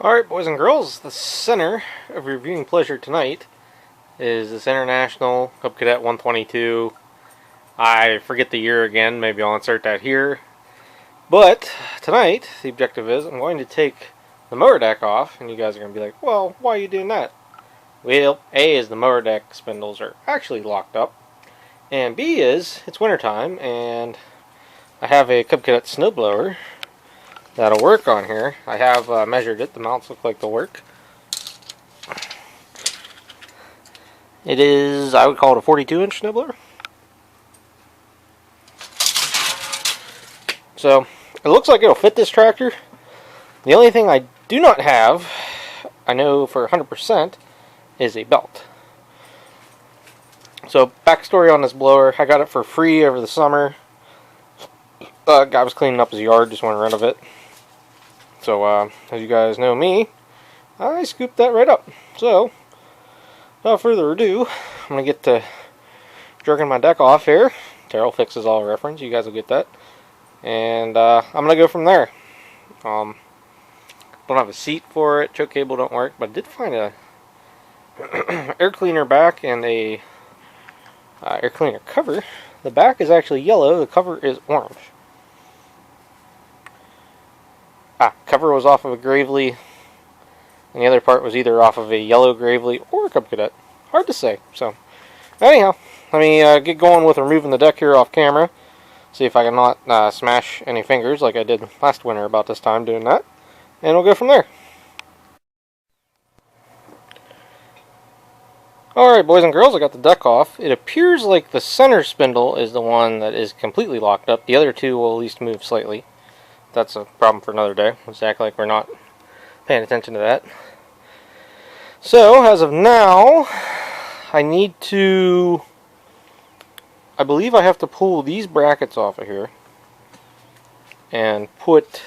Alright, boys and girls, the center of your viewing pleasure tonight is this International Cub Cadet 122. I forget the year again, maybe I'll insert that here. But tonight, the objective is I'm going to take the mower deck off, and you guys are going to be like, well, why are you doing that? Well, A is the mower deck spindles are actually locked up, and B is it's wintertime, and I have a Cub Cadet snowblower that'll work on here. I have measured it. The mounts look like they'll work. It is, I would call it a 42-inch snowblower. So, it looks like it'll fit this tractor. The only thing I do not have, I know for 100%, is a belt. So, backstory on this blower, I got it for free over the summer. Guy was cleaning up his yard, just wanted rid of it. So, as you guys know me, I scooped that right up. So, without further ado, I'm going to get to jerking my deck off here. Terrell fixes all reference, you guys will get that. And I'm going to go from there. Don't have a seat for it, choke cable don't work, but I did find a air cleaner back and a air cleaner cover. The back is actually yellow, the cover is orange. Cover was off of a Gravely, and the other part was either off of a yellow Gravely or a Cub Cadet. Hard to say. So, anyhow, let me get going with removing the deck here off camera. See if I can not smash any fingers like I did last winter about this time doing that. And we'll go from there. Alright, boys and girls, I got the deck off. It appears like the center spindle is the one that is completely locked up. The other two will at least move slightly. That's a problem for another day. Let's act like we're not paying attention to that. So, as of now, I need to... I believe I have to pull these brackets off of here and put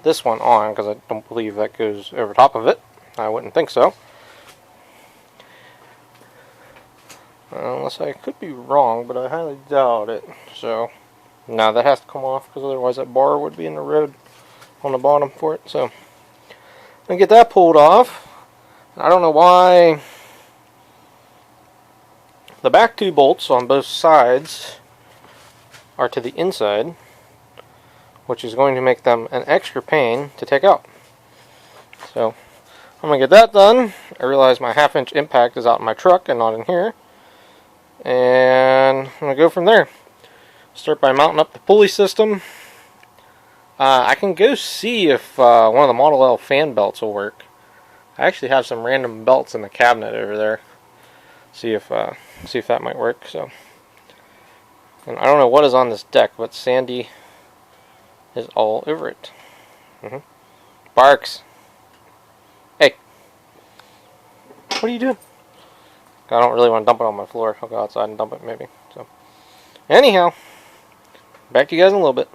this one on, because I don't believe that goes over top of it. I wouldn't think so. Unless I could be wrong, but I highly doubt it. So... now that has to come off, because otherwise that bar would be in the road on the bottom for it. So, I'm going to get that pulled off. I don't know why the back two bolts on both sides are to the inside, which is going to make them an extra pain to take out. So, I'm going to get that done. I realize my half-inch impact is out in my truck and not in here. And I'm going to go from there. Start by mounting up the pulley system. I can go see if one of the Model L fan belts will work. I actually have some random belts in the cabinet over there. See if that might work. So, and I don't know what is on this deck, but Sandy is all over it. Barks. Hey, what are you doing? I don't really want to dump it on my floor. I'll go outside and dump it maybe. So, anyhow. Back to you guys in a little bit.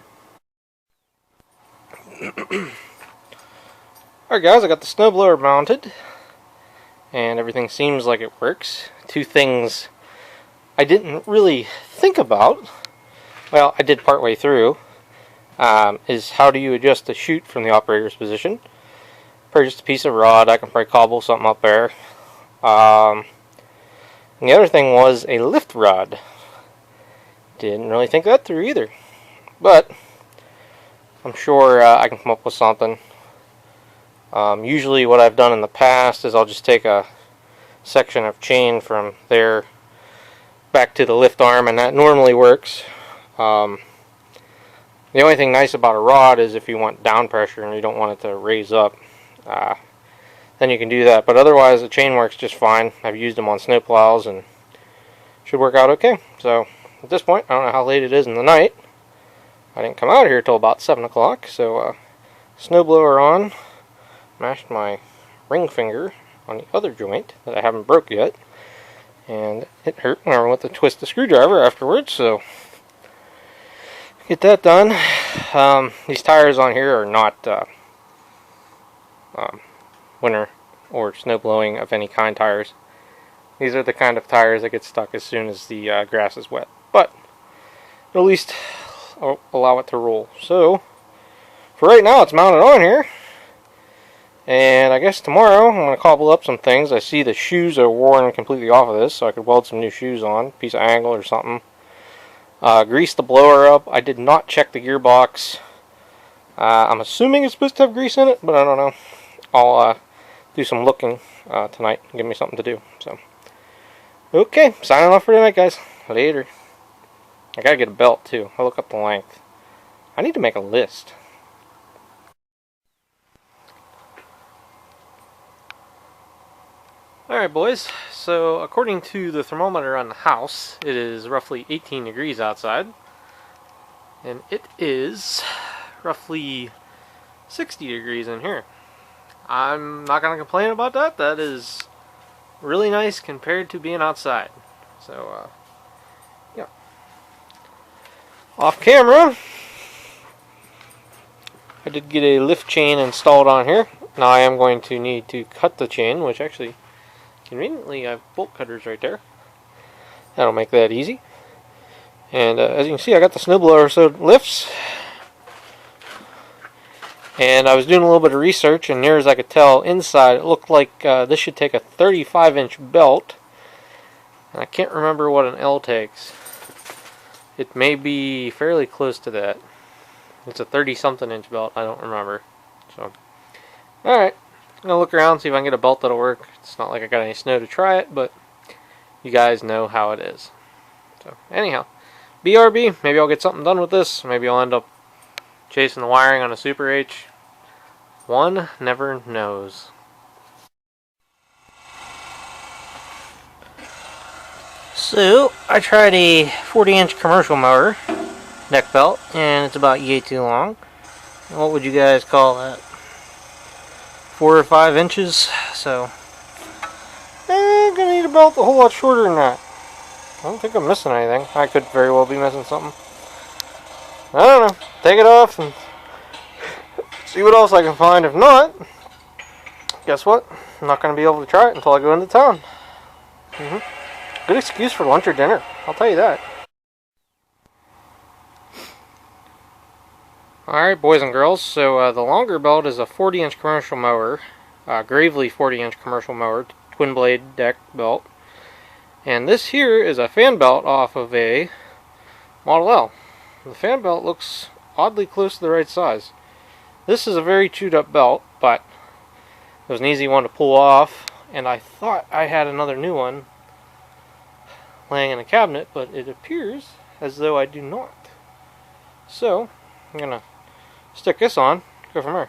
Alright guys, I got the snowblower mounted and everything seems like it works. Two things I didn't really think about, well, I did partway through, is how do you adjust the chute from the operator's position. Purchased a piece of rod, I can probably cobble something up there. And the other thing was a lift rod. Didn't really think that through either. But I'm sure I can come up with something. Usually what I've done in the past is I'll just take a section of chain from there back to the lift arm, and that normally works. The only thing nice about a rod is if you want down pressure and you don't want it to raise up, then you can do that. But otherwise the chain works just fine. I've used them on snowplows and should work out okay. So at this point, I don't know how late it is in the night. I didn't come out here till about 7 o'clock, so snowblower on. Mashed my ring finger on the other joint that I haven't broke yet. And it hurt when I went to twist the screwdriver afterwards, so get that done. These tires on here are not winter or snowblowing of any kind tires. These are the kind of tires that get stuck as soon as the grass is wet. But at least allow it to roll. So, for right now, it's mounted on here. And I guess tomorrow I'm going to cobble up some things. I see the shoes are worn completely off of this, so I could weld some new shoes on. Piece of angle or something. Grease the blower up. I did not check the gearbox. I'm assuming it's supposed to have grease in it, but I don't know. I'll do some looking tonight. Give me something to do. So, okay, signing off for tonight, guys. Later. I gotta get a belt too. I'll look up the length. I need to make a list. Alright boys, so according to the thermometer on the house, it is roughly 18 degrees outside. And it is roughly 60 degrees in here. I'm not going to complain about that. That is really nice compared to being outside. So, yeah. Off camera, I did get a lift chain installed on here. Now I am going to need to cut the chain, which actually, conveniently, I have bolt cutters right there. That'll make that easy. And as you can see, I got the snowblower so it lifts. And I was doing a little bit of research, and near as I could tell, inside it looked like this should take a 35-inch belt. And I can't remember what an L takes. It may be fairly close to that. It's a 30-something inch belt. I don't remember. So, alright. I'm going to look around, see if I can get a belt that'll work. It's not like I got any snow to try it, but you guys know how it is. So, anyhow. BRB, maybe I'll get something done with this. Maybe I'll end up chasing the wiring on a Super H. One never knows. So, I tried a 40-inch commercial mower neck belt, and it's about yay too long. What would you guys call that? 4 or 5 inches? So, I'm gonna need a belt a whole lot shorter than that. I don't think I'm missing anything. I could very well be missing something. I don't know. Take it off and see what else I can find. If not, guess what? I'm not going to be able to try it until I go into town. Good excuse for lunch or dinner. I'll tell you that. Alright, boys and girls. So the longer belt is a 40-inch commercial mower. Gravely 40-inch commercial mower. Twin blade deck belt. And this here is a fan belt off of a Model L. The fan belt looks oddly close to the right size. This is a very chewed up belt, but it was an easy one to pull off, and I thought I had another new one laying in a cabinet, but it appears as though I do not. So, I'm going to stick this on, go from there.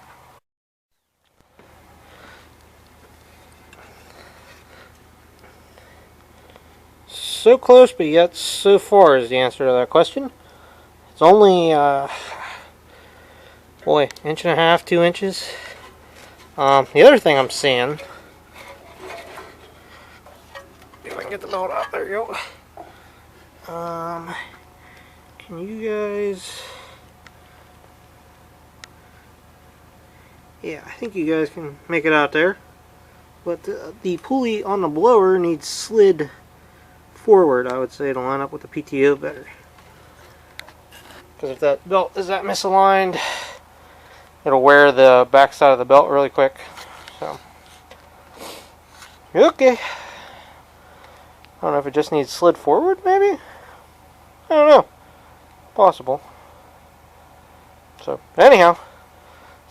So close, but yet so far is the answer to that question. It's only, boy, 1.5 2 inches. The other thing I'm seeing, if I can get the belt out, there you go. Can you guys, yeah, I think you guys can make it out there. But the pulley on the blower needs slid forward, I would say, to line up with the PTO better. Because if that belt is that misaligned, it'll wear the back side of the belt really quick. So, okay. I don't know if it just needs slid forward, maybe? I don't know. Possible. So, anyhow.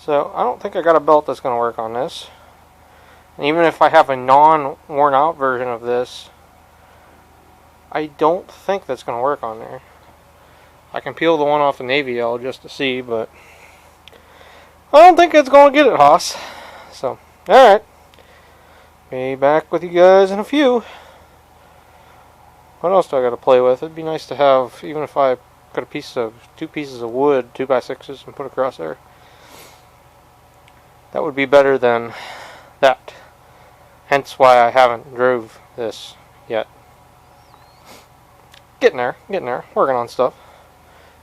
So, I don't think I got a belt that's going to work on this. And even if I have a non-worn out version of this, I don't think that's going to work on there. I can peel the one off the Navy L just to see, but I don't think it's going to get it, Hoss. So, alright. Be back with you guys in a few. What else do I got to play with? It'd be nice to have, even if I got two pieces of wood, 2x6s, and put across there. That would be better than that. Hence why I haven't drove this yet. Getting there, working on stuff.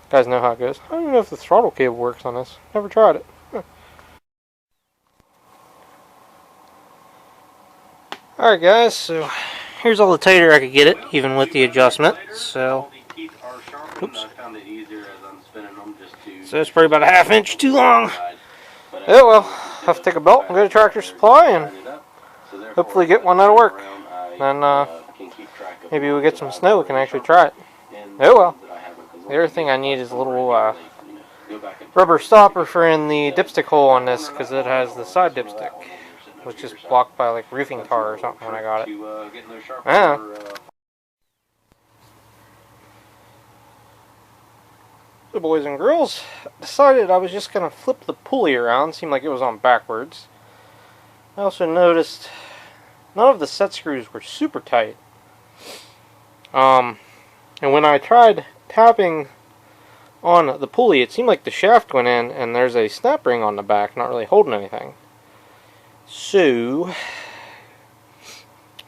You guys know how it goes. I don't even know if the throttle cable works on this. Never tried it. Alright guys, so here's all the tighter I could get it, even with the adjustment. So, oops. So it's probably about a 1/2 inch too long. Oh well, have to take a belt and go to Tractor Supply and hopefully get one that'll work. Then maybe we'll get some snow, we can actually try it. Oh well. The other thing I need is a little rubber stopper for in the dipstick hole on this, because it has the side dipstick, which is blocked by like roofing tar or something when I got it. Yeah. So boys and girls, decided I was just going to flip the pulley around. Seemed like it was on backwards. I also noticed none of the set screws were super tight. And when I tried tapping on the pulley, it seemed like the shaft went in and there's a snap ring on the back, not really holding anything. So, I'm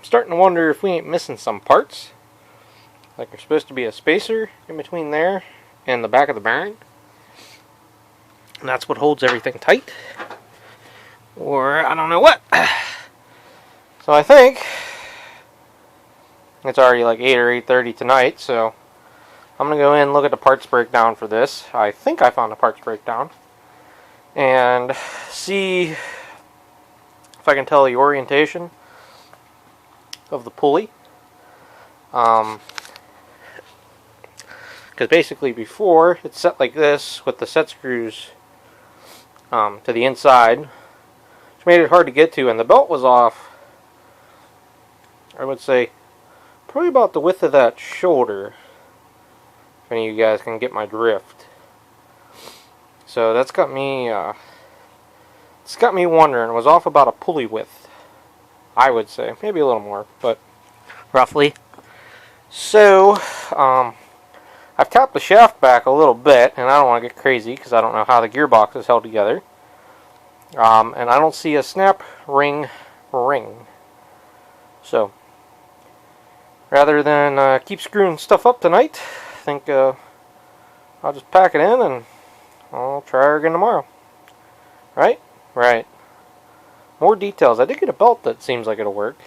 starting to wonder if we ain't missing some parts. Like there's supposed to be a spacer in between there and the back of the bearing. And that's what holds everything tight. Or, I don't know what. So I think it's already like 8 or 8:30 tonight, so I'm going to go in and look at the parts breakdown for this. I think I found a parts breakdown. And see if I can tell the orientation of the pulley. Because basically before, it's set like this with the set screws to the inside, which made it hard to get to, and the belt was off, I would say, probably about the width of that shoulder, if any of you guys can get my drift. So that's got me, wondering. It was off about a pulley width, I would say. Maybe a little more, but roughly. So, I've tapped the shaft back a little bit, and I don't want to get crazy because I don't know how the gearbox is held together. And I don't see a snap ring. So, rather than keep screwing stuff up tonight, I think I'll just pack it in and I'll try her again tomorrow. Right? Right. More details. I did get a belt that seems like it'll work.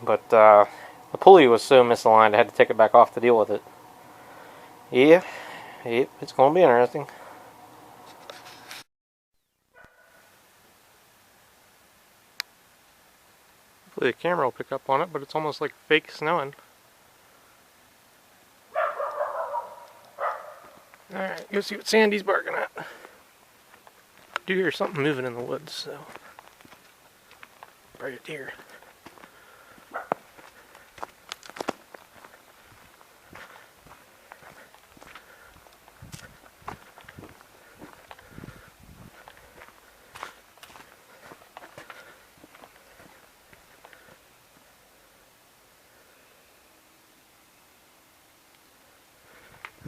But, the pulley was so misaligned I had to take it back off to deal with it. Yeah, yep, it's going to be interesting. Hopefully the camera will pick up on it, but it's almost like fake snowing. Alright, go see what Sandy's barking at. I do hear something moving in the woods, so right here.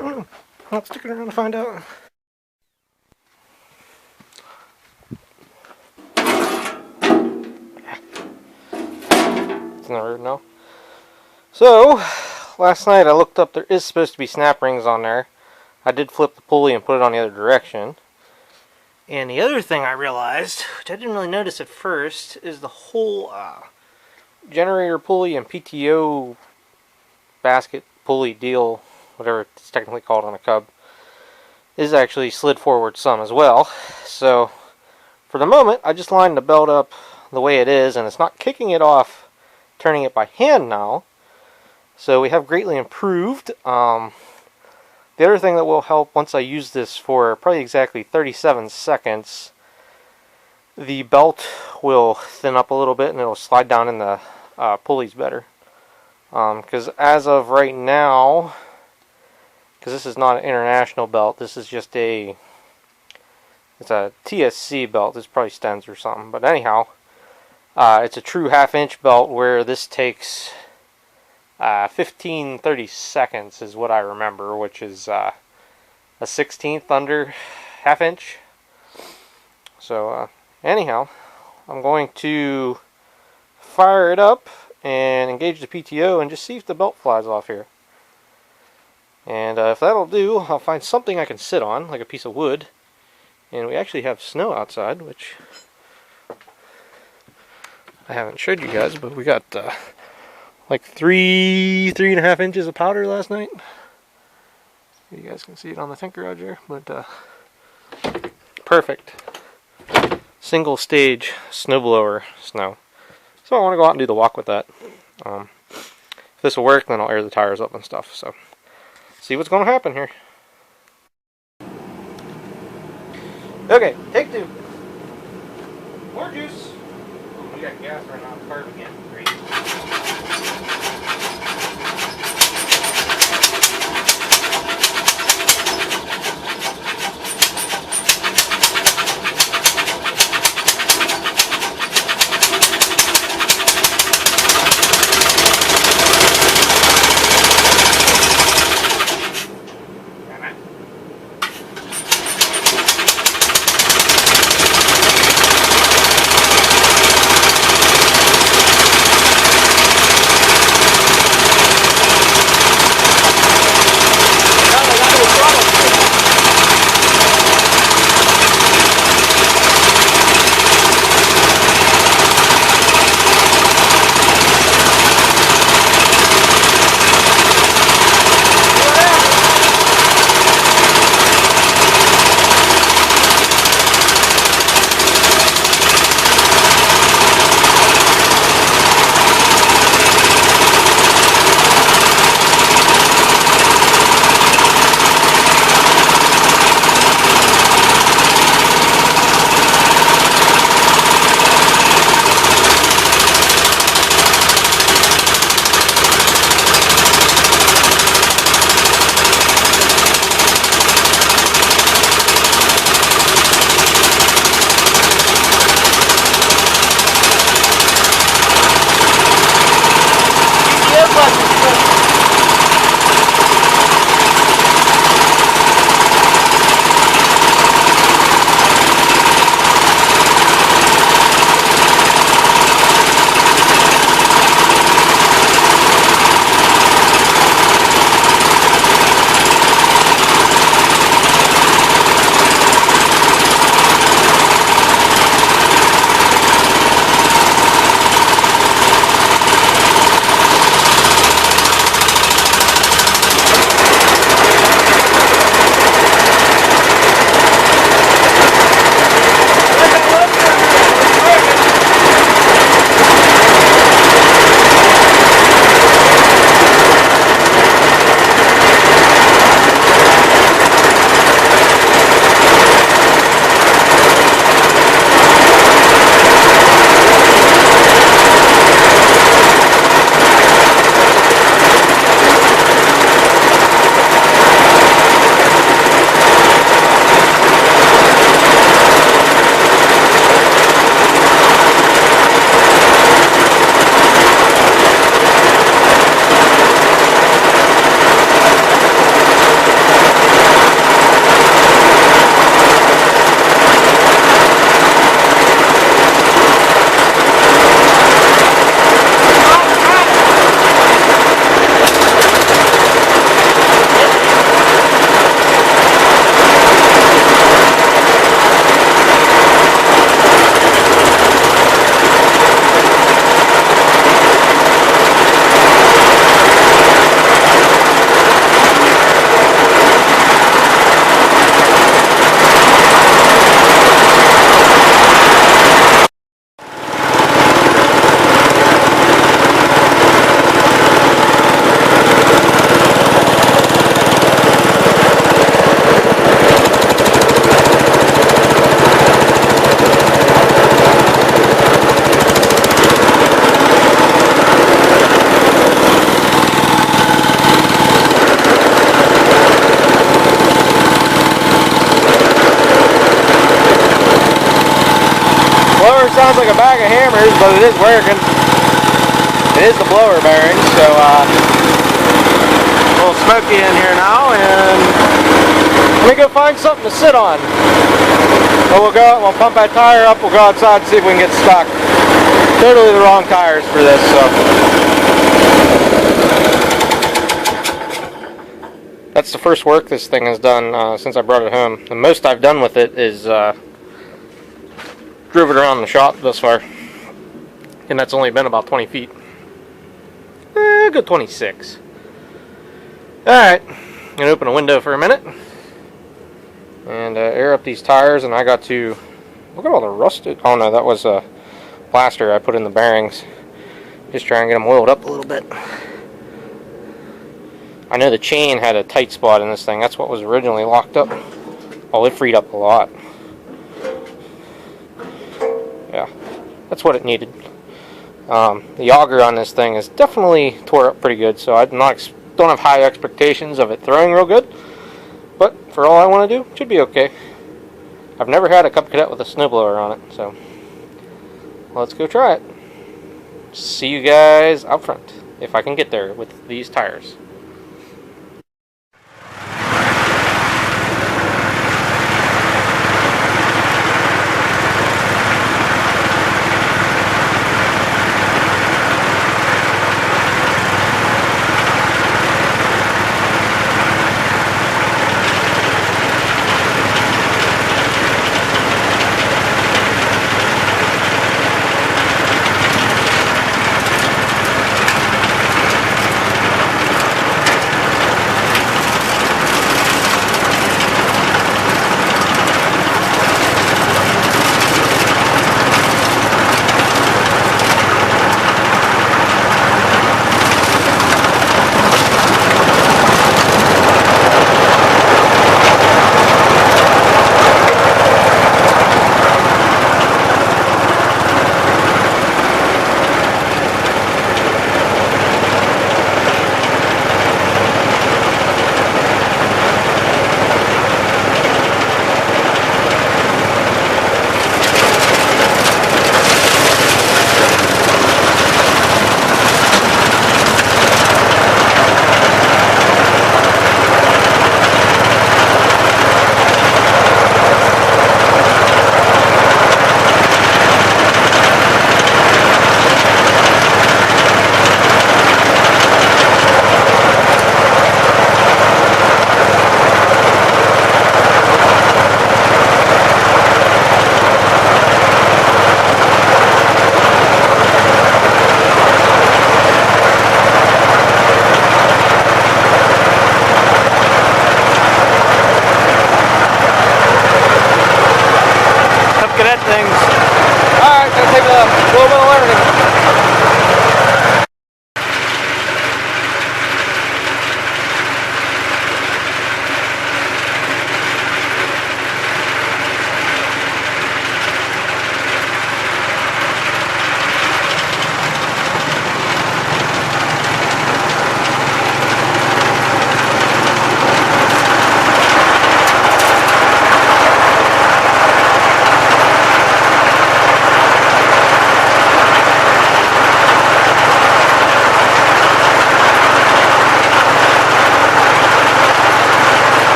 Oh, I'll stick it around to find out. It's in the road now. So, last night I looked up, there is supposed to be snap rings on there. I did flip the pulley and put it on the other direction. And the other thing I realized, which I didn't really notice at first, is the whole generator pulley and PTO basket pulley deal, whatever it's technically called on a Cub, is actually slid forward some as well. So for the moment I just lined the belt up the way it is, and it's not kicking it off, turning it by hand now. So we have greatly improved. The other thing that will help, once I use this for probably exactly 37 seconds, the belt will thin up a little bit and it'll slide down in the pulleys better. Because as of right now, because this is not an international belt, this is just it's a TSC belt. This probably Stens or something, but anyhow, it's a true half-inch belt, where this takes 15-30 seconds is what I remember, which is a 1/16 under half-inch. So anyhow, I'm going to fire it up and engage the PTO and just see if the belt flies off here. And if that'll do, I'll find something I can sit on, like a piece of wood. And we actually have snow outside, which I haven't showed you guys, but we got like 3.5 inches of powder last night. You guys can see it on the tank garage there, but perfect. single stage snowblower snow. So I want to go out and do the walk with that. If this will work, then I'll air the tires up and stuff. So see what's going to happen here. Okay, take 2. More juice. Ooh, we got gas right now. Carb again. Great. sounds like a bag of hammers, but it is working. It is the blower bearing, so a little smoky in here now, and let me go find something to sit on. So we'll pump that tire up, we'll go outside and see if we can get stuck. Totally the wrong tires for this, so. That's the first work this thing has done since I brought it home. The most I've done with it is drove it around the shop thus far. And that's only been about 20 feet. Good 26. Alright, I'm going to open a window for a minute. And air up these tires, and I got to Look at all the rusted. Oh no, that was a plaster I put in the bearings. Just trying to get them oiled up a little bit. I know the chain had a tight spot in this thing. That's what was originally locked up. Oh, it freed up a lot. Yeah, that's what it needed. The auger on this thing is definitely tore up pretty good, so I don't have high expectations of it throwing real good. But for all I want to do, it should be okay. I've never had a Cub Cadet with a snowblower on it, so let's go try it. See you guys out front, if I can get there with these tires. Cadet things. Alright, gonna take a little bit of learning.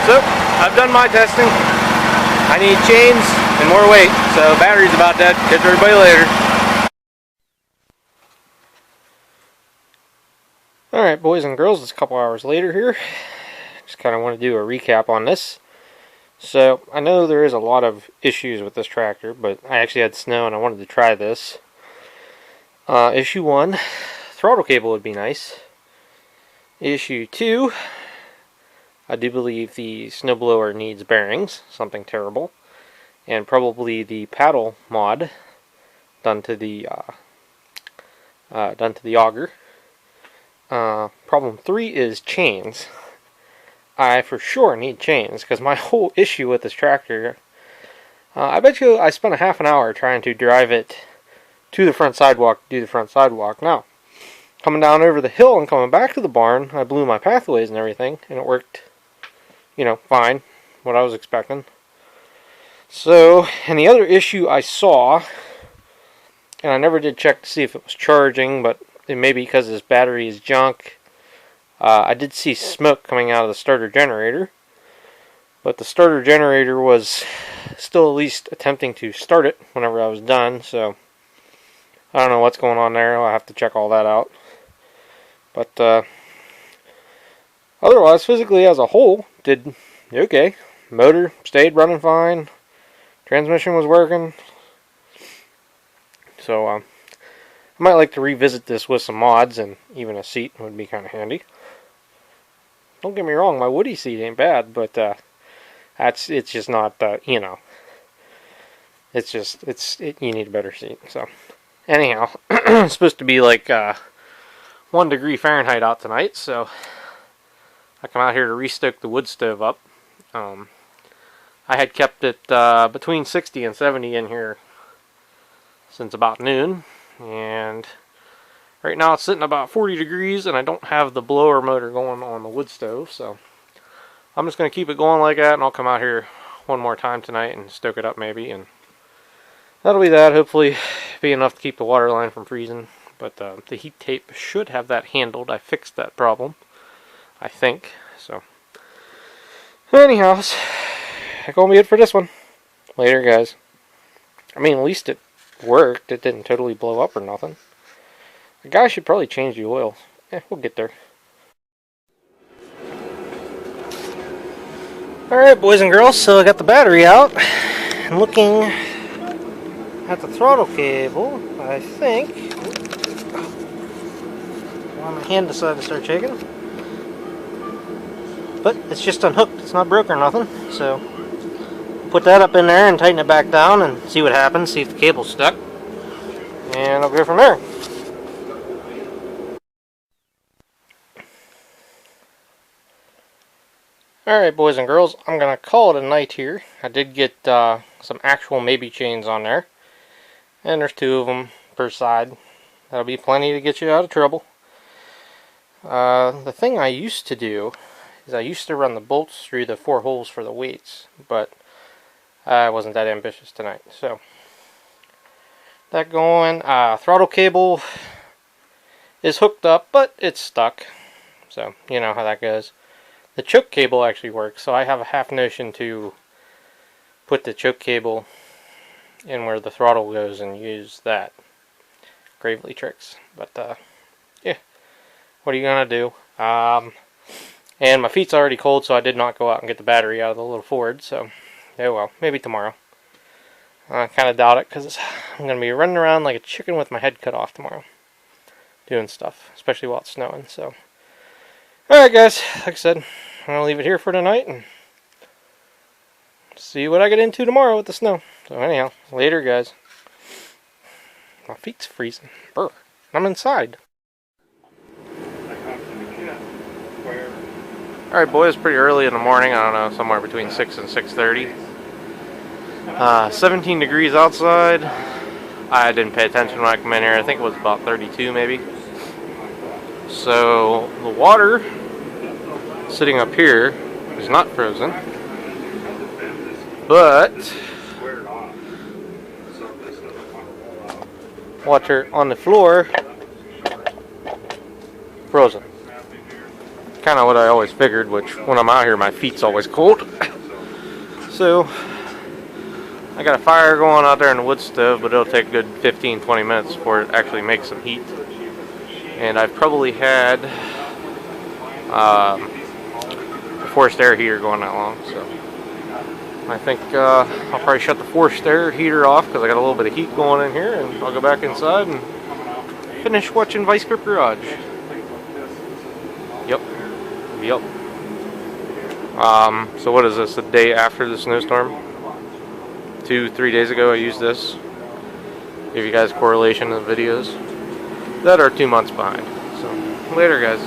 So, I've done my testing. I need chains and more weight, so battery's about dead. Catch everybody later. Alright, boys and girls, it's a couple hours later here. Just kind of want to do a recap on this. So, I know there is a lot of issues with this tractor, but I actually had snow and I wanted to try this. Issue 1, throttle cable would be nice. Issue 2, I do believe the snowblower needs bearings, something terrible, and probably the paddle mod done to the auger. Problem 3 is chains. I for sure need chains because my whole issue with this tractor, I bet you I spent a half an hour trying to drive it to the front sidewalk, do the front sidewalk. Now, coming down over the hill and coming back to the barn, I blew my pathways and everything, and it worked, you know, fine, what I was expecting. So, and the other issue I saw, and I never did check to see if it was charging, but it may be because this battery is junk. I did see smoke coming out of the starter generator. But the starter generator was still at least attempting to start it whenever I was done, so I don't know what's going on there. I'll have to check all that out. But otherwise, physically as a whole, did okay. Motor stayed running fine. Transmission was working. So I might like to revisit this with some mods, and even a seat would be kind of handy. Don't get me wrong, my Woody seat ain't bad, but it's just not you know. You need a better seat. So anyhow, it's supposed to be like 1 degree Fahrenheit out tonight, so I come out here to restoke the wood stove up. I had kept it between 60 and 70 in here since about noon, and right now it's sitting about 40 degrees, and I don't have the blower motor going on the wood stove, so I'm just going to keep it going like that, and I'll come out here one more time tonight and stoke it up maybe, and that'll be that. Hopefully be enough to keep the water line from freezing, but the heat tape should have that handled. I fixed that problem, I think. So anyhow, that's gonna be it for this one. Later, guys. I mean, at least it worked. It didn't totally blow up or nothing. The guy should probably change the oil. We'll get there. Alright, boys and girls, so I got the battery out. And looking at the throttle cable, I think... Well, my hand decided to start shaking. But it's just unhooked. It's not broken or nothing. So, put that up in there and tighten it back down and see what happens. See if the cable's stuck. And I'll go from there. Alright, boys and girls, I'm going to call it a night here. I did get some actual maybe chains on there. And there's 2 of them per side. That'll be plenty to get you out of trouble. The thing I used to do is I used to run the bolts through the 4 holes for the weights, but I wasn't that ambitious tonight. So, that going. Throttle cable is hooked up, but it's stuck. So, you know how that goes. The choke cable actually works, so I have a half notion to put the choke cable in where the throttle goes and use that. Gravely tricks. But, yeah. What are you going to do? And my feet's already cold, so I did not go out and get the battery out of the little Ford, so, oh well, maybe tomorrow. I kind of doubt it, because I'm going to be running around like a chicken with my head cut off tomorrow. Doing stuff, especially while it's snowing, so. Alright guys, like I said, I'm going to leave it here for tonight, and see what I get into tomorrow with the snow. So anyhow, later guys. My feet's freezing. Brr. I'm inside. Alright boys, pretty early in the morning, I don't know, somewhere between 6 and 6:30. 17 degrees outside. I didn't pay attention when I came in here, I think it was about 32 maybe. So, the water sitting up here is not frozen, but water on the floor frozen. Kind of what I always figured, which when I'm out here my feet's always cold. So I got a fire going out there in the wood stove, but it'll take a good 15-20 minutes before it actually makes some heat. And I've probably had a forced air heater going that long, so I think I'll probably shut the forced air heater off because I got a little bit of heat going in here, and I'll go back inside and finish watching Vice Grip Garage. Yep. So what is this, the day after the snowstorm? 2-3 days ago I used this. Give you guys correlation of the videos that are 2 months behind. So later guys.